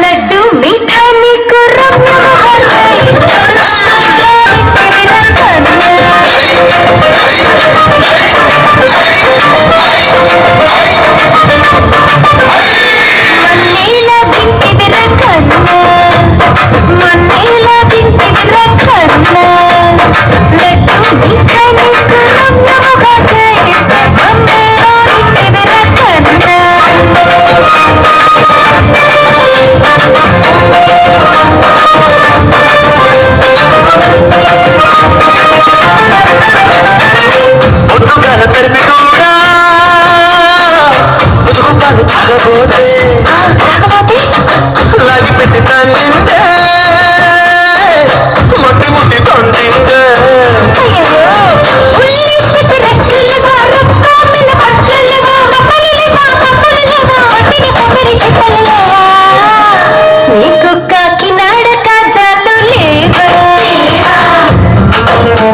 लड्डू मीठा नीको लागी पेटी तंदिंदे मोटी मोटी तंदिंदे नीको काकिनाड काजालु लेवा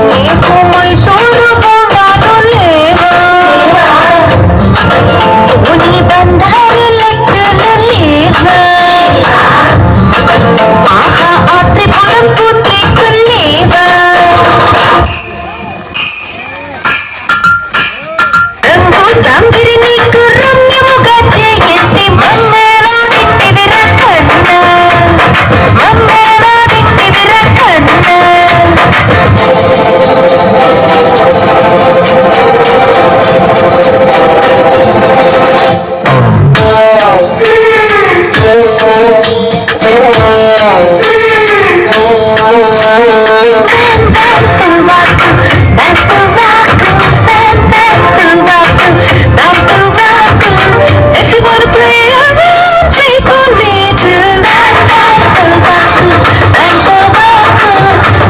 नीको मैसूरु बोंडालु लेवा उनी बंधारू लड्डूलु लेवा आहा आत्रे पुरम पुत्रिकु लेवा రంగు జాంగిరి నీకు రమ్యముగా చేయెత్తి మమ్మేలా దిట్టివిర కన్నా మమ్మేలా దిట్టివిర కన్నా If you wanna play around, take on me too.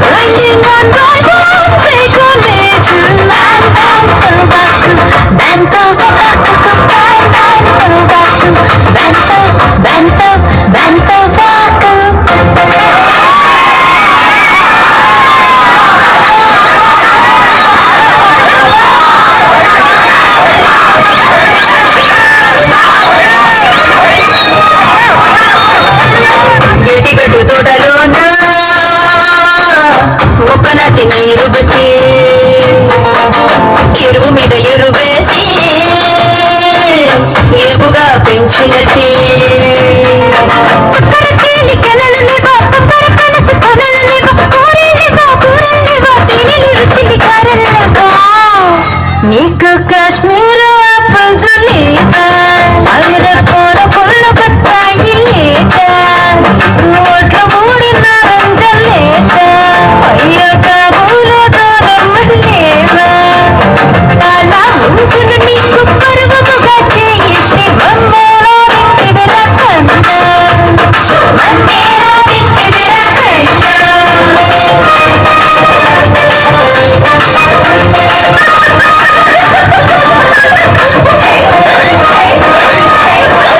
Riding on my boat, take on me too. గేటిగట్టు తోటలోన ఒక్కనాటి నీరు బట్టి ఎరువు మీద ఎరువేసి ఏపుగా పెంచినట్టి